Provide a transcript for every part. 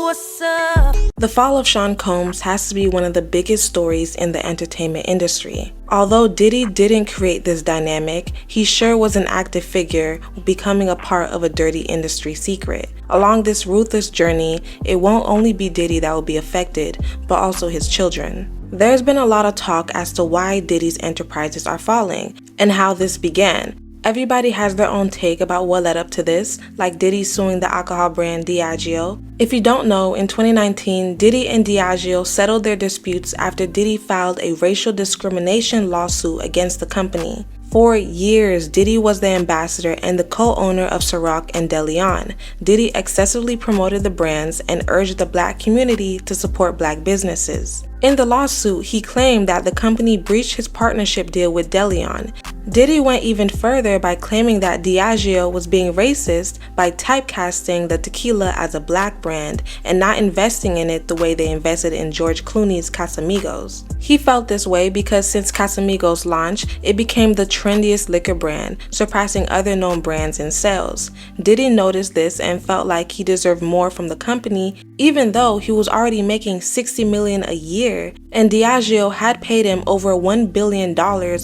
what's up? The fall of Sean Combs has to be one of the biggest stories in the entertainment industry. Although Diddy didn't create this dynamic, he sure was an active figure, becoming a part of a dirty industry secret. Along this ruthless journey, it won't only be Diddy that will be affected, but also his children. There's been a lot of talk as to why Diddy's enterprises are falling, and how this began. Everybody has their own take about what led up to this, like Diddy suing the alcohol brand Diageo. If you don't know, in 2019, Diddy and Diageo settled their disputes after Diddy filed a racial discrimination lawsuit against the company. For years, Diddy was the ambassador and the co-owner of Ciroc and DeLeon. Diddy excessively promoted the brands and urged the black community to support black businesses. In the lawsuit, he claimed that the company breached his partnership deal with DeLeon. Diddy went even further by claiming that Diageo was being racist by typecasting the tequila as a black brand and not investing in it the way they invested in George Clooney's Casamigos. He felt this way because since Casamigos' launch, it became the trendiest liquor brand, surpassing other known brands in sales. Diddy noticed this and felt like he deserved more from the company, even though he was already making $60 million a year, and Diageo had paid him over $1 billion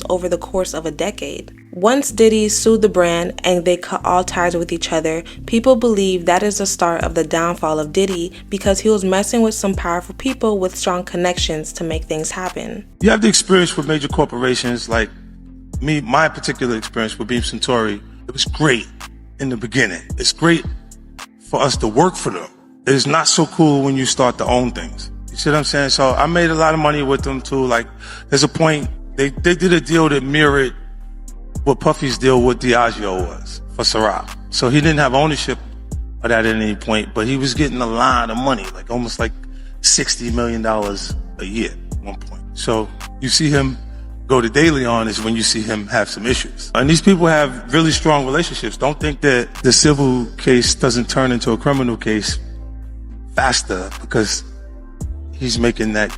over the course of a decade. Once Diddy sued the brand and they cut all ties with each other, people believe that is the start of the downfall of Diddy because he was messing with some powerful people with strong connections to make things happen. You have the experience with major corporations like me, my particular experience with Beam Suntory. It was great in the beginning. It's great for us to work for them. It is not so cool when you start to own things. You see what I'm saying? So I made a lot of money with them too. Like, there's a point, they did a deal that mirrored what Puffy's deal with Diageo was for Ciroc. So he didn't have ownership of that at any point, but he was getting a lot of money, like almost like $60 million a year at one point. So you see him go to DeLeon is when you see him have some issues. And these people have really strong relationships. Don't think that the civil case doesn't turn into a criminal case faster because he's making them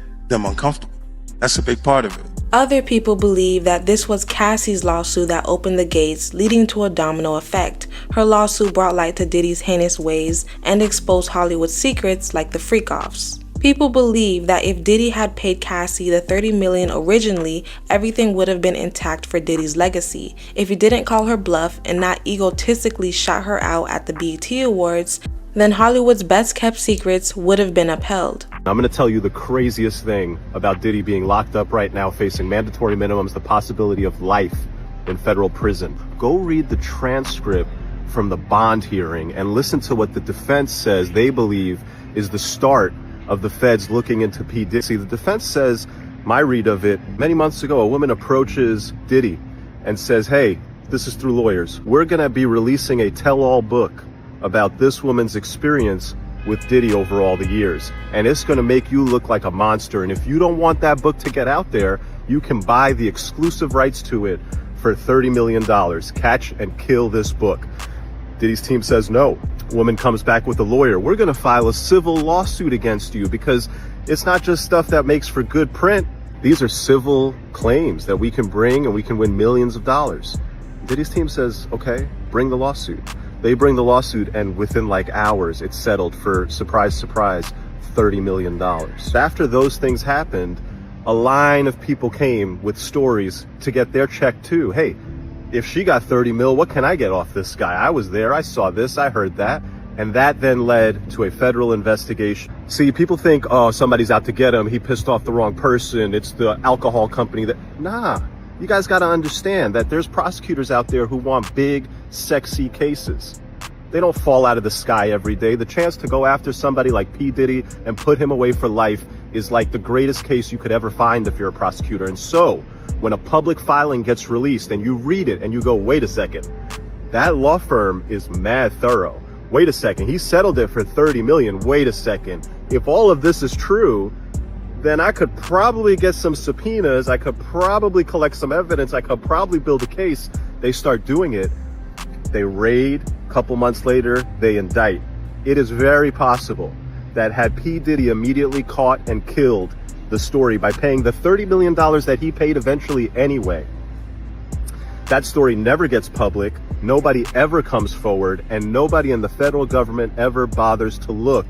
uncomfortable. That's a big part of it. Other people believe that this was Cassie's lawsuit that opened the gates, leading to a domino effect. Her lawsuit brought light to Diddy's heinous ways and exposed Hollywood secrets like the freak-offs. People believe that if Diddy had paid Cassie the $30 million originally, everything would have been intact for Diddy's legacy. If he didn't call her bluff and not egotistically shot her out at the BET Awards, then Hollywood's best-kept secrets would have been upheld. I'm going to tell you the craziest thing about Diddy being locked up right now, facing mandatory minimums, the possibility of life in federal prison. Go read the transcript from the bond hearing and listen to what the defense says they believe is the start of the feds looking into P. Diddy. See, the defense says, my read of it, many months ago, a woman approaches Diddy and says, hey, this is through lawyers, we're going to be releasing a tell-all book about this woman's experience with Diddy over all the years. And it's going to make you look like a monster. And if you don't want that book to get out there, you can buy the exclusive rights to it for $30 million. Catch and kill this book. Diddy's team says no. Woman comes back with a lawyer. We're going to file a civil lawsuit against you because it's not just stuff that makes for good print. These are civil claims that we can bring and we can win millions of dollars. Diddy's team says, okay, bring the lawsuit. They bring the lawsuit and within like hours, it's settled for, surprise, surprise, $30 million. After those things happened, a line of people came with stories to get their check too. Hey, if she got 30 mil, what can I get off this guy? I was there, I saw this, I heard that. And that then led to a federal investigation. See, people think, oh, somebody's out to get him. He pissed off the wrong person. It's the alcohol company that, nah. You guys got to understand that there's prosecutors out there who want big, sexy cases. They don't fall out of the sky every day. The chance to go after somebody like P. Diddy and put him away for life is like the greatest case you could ever find if you're a prosecutor. And so when a public filing gets released and you read it and you go, wait a second, that law firm is mad thorough. Wait a second, he settled it for $30 million. Wait a second. If all of this is true, then I could probably get some subpoenas. I could probably collect some evidence. I could probably build a case. They start doing it. They raid. A couple months later, they indict. It is very possible that had P. Diddy immediately caught and killed the story by paying the $30 million that he paid eventually anyway, that story never gets public. Nobody ever comes forward, and nobody in the federal government ever bothers to look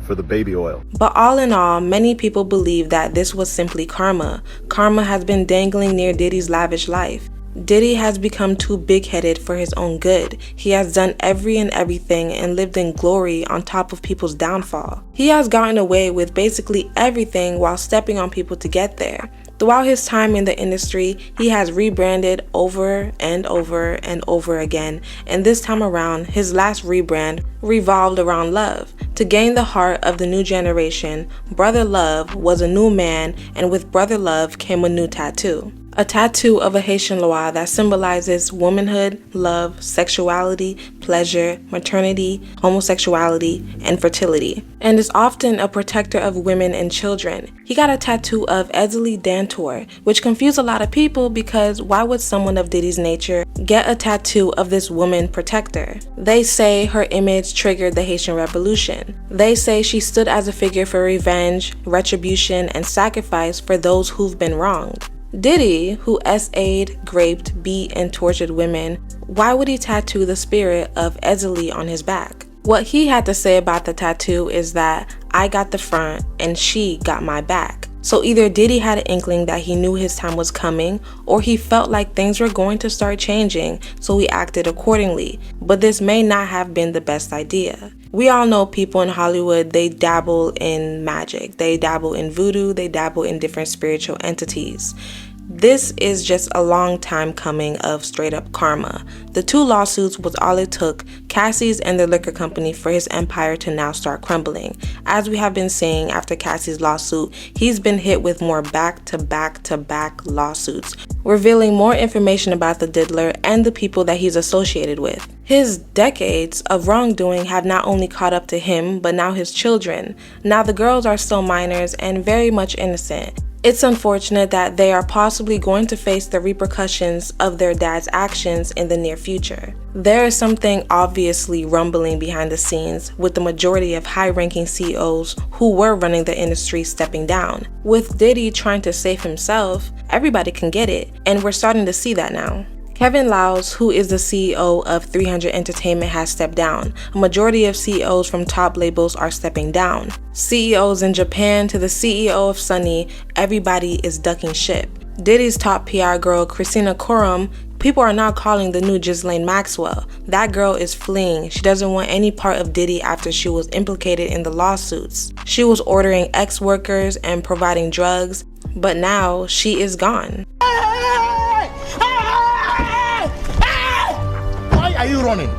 for the baby oil. But all in all, many people believe that this was simply karma. Karma has been dangling near Diddy's lavish life. Diddy has become too big-headed for his own good. He has done every and everything and lived in glory on top of people's downfall. He has gotten away with basically everything while stepping on people to get there. Throughout his time in the industry, he has rebranded over and over and over again, and this time around, his last rebrand revolved around love. To gain the heart of the new generation, Brother Love was a new man, and with Brother Love came a new tattoo. A tattoo of a Haitian Loa that symbolizes womanhood, love, sexuality, pleasure, maternity, homosexuality, and fertility, and is often a protector of women and children. He got a tattoo of Esley Dantor, which confused a lot of people because why would someone of Diddy's nature get a tattoo of this woman protector? They say her image triggered the Haitian Revolution. They say she stood as a figure for revenge, retribution, and sacrifice for those who've been wronged. Diddy, who SA'd, raped, beat, and tortured women, why would he tattoo the spirit of Esley on his back? What he had to say about the tattoo is that I got the front and she got my back. So either Diddy had an inkling that he knew his time was coming, or he felt like things were going to start changing, so he acted accordingly. But this may not have been the best idea. We all know people in Hollywood, they dabble in magic, they dabble in voodoo, they dabble in different spiritual entities. This is just a long time coming of straight up karma. The 2 lawsuits was all it took, Cassie's and the liquor company, for his empire to now start crumbling. As we have been saying, after Cassie's lawsuit, he's been hit with more back-to-back-to-back lawsuits, revealing more information about the diddler and the people that he's associated with. His decades of wrongdoing have not only caught up to him, but now his children. Now the girls are still minors and very much innocent. It's unfortunate that they are possibly going to face the repercussions of their dad's actions in the near future. There is something obviously rumbling behind the scenes, with the majority of high-ranking CEOs who were running the industry stepping down. With Diddy trying to save himself, everybody can get it, and we're starting to see that now. Kevin Liles, who is the CEO of 300 Entertainment, has stepped down. A majority of CEOs from top labels are stepping down. CEOs in Japan to the CEO of Sony, everybody is ducking ship. Diddy's top PR girl, Christina Coram, people are now calling the new Ghislaine Maxwell. That girl is fleeing. She doesn't want any part of Diddy after she was implicated in the lawsuits. She was ordering ex-workers and providing drugs, but now she is gone. Why are you running?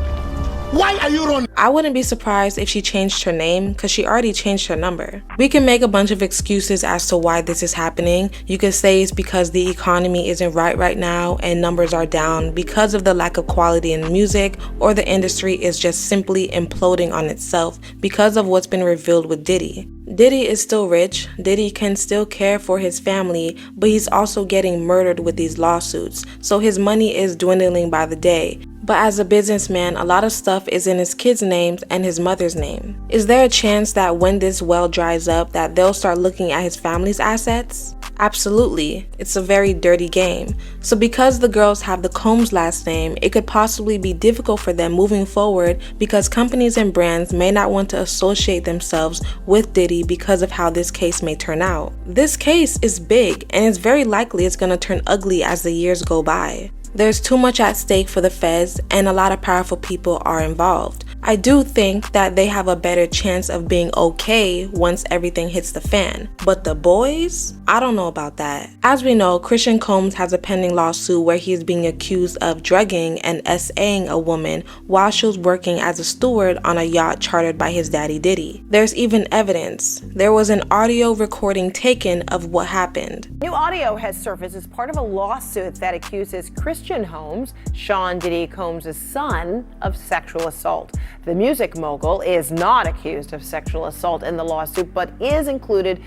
Why are you running? I wouldn't be surprised if she changed her name, because she already changed her number. We can make a bunch of excuses as to why this is happening. You could say it's because the economy isn't right now and numbers are down because of the lack of quality in music, or the industry is just simply imploding on itself because of what's been revealed with Diddy. Diddy is still rich, Diddy can still care for his family, but he's also getting murdered with these lawsuits, so his money is dwindling by the day. But as a businessman, a lot of stuff is in his kids' names and his mother's name. Is there a chance that when this well dries up that they'll start looking at his family's assets? Absolutely. It's a very dirty game. So because the girls have the Combs last name, it could possibly be difficult for them moving forward because companies and brands may not want to associate themselves with Diddy because of how this case may turn out. This case is big and it's very likely it's going to turn ugly as the years go by. There's too much at stake for the feds and a lot of powerful people are involved. I do think that they have a better chance of being okay once everything hits the fan. But the boys? I don't know about that. As we know, Christian Combs has a pending lawsuit where he is being accused of drugging and SAing a woman while she was working as a steward on a yacht chartered by his daddy Diddy. There's even evidence. There was an audio recording taken of what happened. New audio has surfaced as part of a lawsuit that accuses Christian Combs, Sean Diddy Combs' son, of sexual assault. The music mogul is not accused of sexual assault in the lawsuit, but is included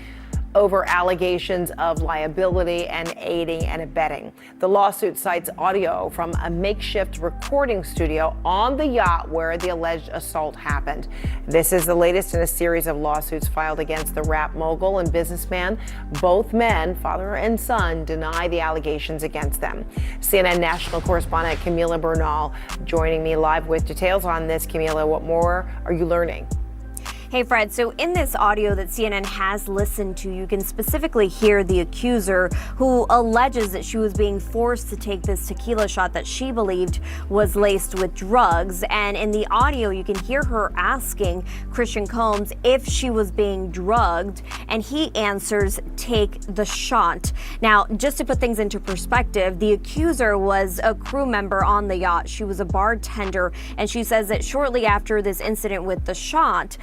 over allegations of liability and aiding and abetting. The lawsuit cites audio from a makeshift recording studio on the yacht where the alleged assault happened. This is the latest in a series of lawsuits filed against the rap mogul and businessman. Both men, father and son, deny the allegations against them. CNN national correspondent Camila Bernal joining me live with details on this. Camila, what more are you learning? Hey Fred, so in this audio that CNN has listened to, you can specifically hear the accuser who alleges that she was being forced to take this tequila shot that she believed was laced with drugs. And in the audio, you can hear her asking Christian Combs if she was being drugged, and he answers, "Take the shot." Now, just to put things into perspective, the accuser was a crew member on the yacht. She was a bartender, and she says that shortly after this incident with the shot,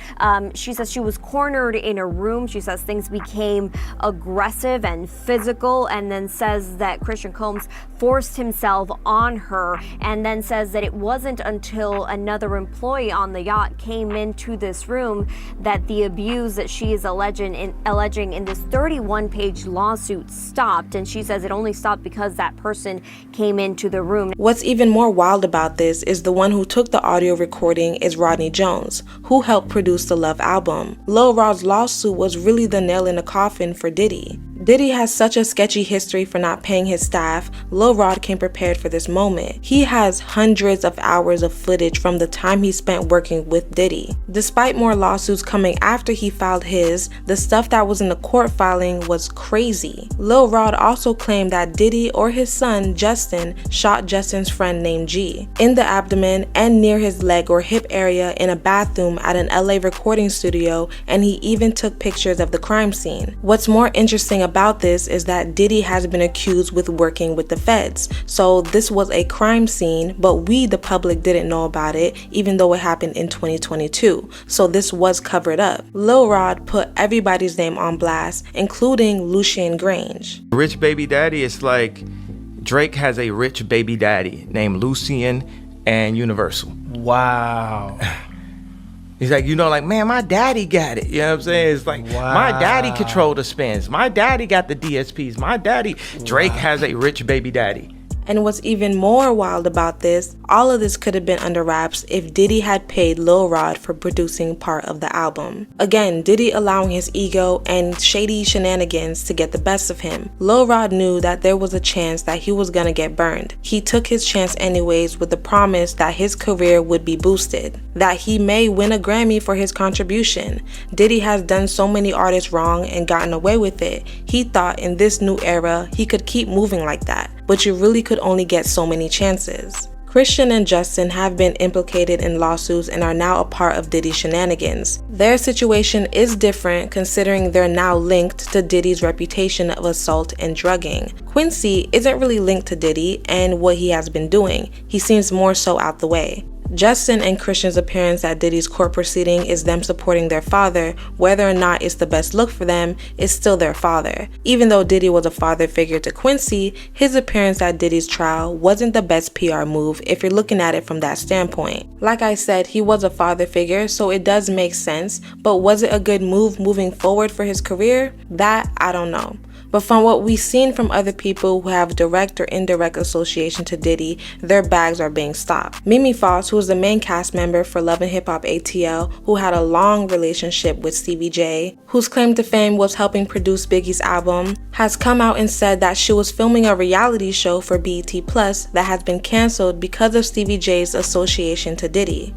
she says she was cornered in a room. She says things became aggressive and physical, and then says that Christian Combs forced himself on her, and then says that it wasn't until another employee on the yacht came into this room that the abuse that she is alleging in this 31-page lawsuit stopped. And she says it only stopped because that person came into the room. What's even more wild about this is the one who took the audio recording is Rodney Jones, who helped produce the Love album. Lil Rod's lawsuit was really the nail in the coffin for Diddy. Diddy has such a sketchy history for not paying his staff. Lil Rod came prepared for this moment. He has hundreds of hours of footage from the time he spent working with Diddy. Despite more lawsuits coming after he filed his, the stuff that was in the court filing was crazy. Lil Rod also claimed that Diddy or his son Justin shot Justin's friend named G in the abdomen and near his leg or hip area in a bathroom at an LA recording studio, and he even took pictures of the crime scene. What's more interesting about this is that Diddy has been accused with working with the feds. So this was a crime scene, but we, the public, didn't know about it, even though it happened in 2022. So this was covered up. Lil Rod put everybody's name on blast, including Lucien Grange. Rich baby daddy is like Drake has a rich baby daddy named Lucien and Universal. Wow. He's like, like, man, my daddy got it. You know what I'm saying? It's like, my daddy controlled the spins. My daddy got the DSPs. My daddy, Drake has a rich baby daddy. And what's even more wild about this, all of this could have been under wraps if Diddy had paid Lil Rod for producing part of the album. Again, Diddy allowing his ego and shady shenanigans to get the best of him. Lil Rod knew that there was a chance that he was gonna get burned. He took his chance anyways with the promise that his career would be boosted, that he may win a Grammy for his contribution. Diddy has done so many artists wrong and gotten away with it. He thought in this new era he could keep moving like that, but you really could only get so many chances. Christian and Justin have been implicated in lawsuits and are now a part of Diddy's shenanigans. Their situation is different considering they're now linked to Diddy's reputation of assault and drugging. Quincy isn't really linked to Diddy and what he has been doing. He seems more so out the way. Justin and Christian's appearance at Diddy's court proceeding is them supporting their father. Whether or not it's the best look for them, it's still their father. Even though Diddy was a father figure to Quincy, his appearance at Diddy's trial wasn't the best PR move if you're looking at it from that standpoint. Like I said, he was a father figure, so it does make sense, but was it a good move moving forward for his career? That, I don't know. But from what we've seen from other people who have direct or indirect association to Diddy, their bags are being stopped. Mimi Foss, who is the main cast member for Love and Hip Hop ATL, who had a long relationship with Stevie J, whose claim to fame was helping produce Biggie's album, has come out and said that she was filming a reality show for BET Plus that has been canceled because of Stevie J's association to Diddy.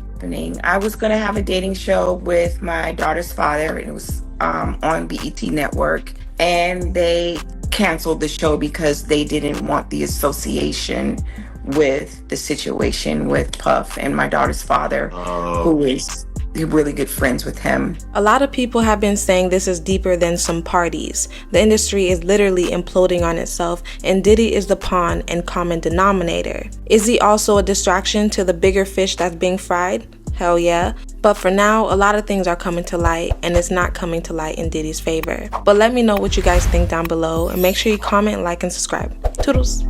I was going to have a dating show with my daughter's father. It was on BET Network. And they canceled the show because they didn't want the association with the situation with Puff and my daughter's father, who is really good friends with him. A lot of people have been saying this is deeper than some parties. The industry is literally imploding on itself, and Diddy is the pawn and common denominator. Is he also a distraction to the bigger fish that's being fried? Hell yeah. But for now, a lot of things are coming to light, and it's not coming to light in Diddy's favor. But let me know what you guys think down below, and make sure you comment, like, and subscribe. Toodles.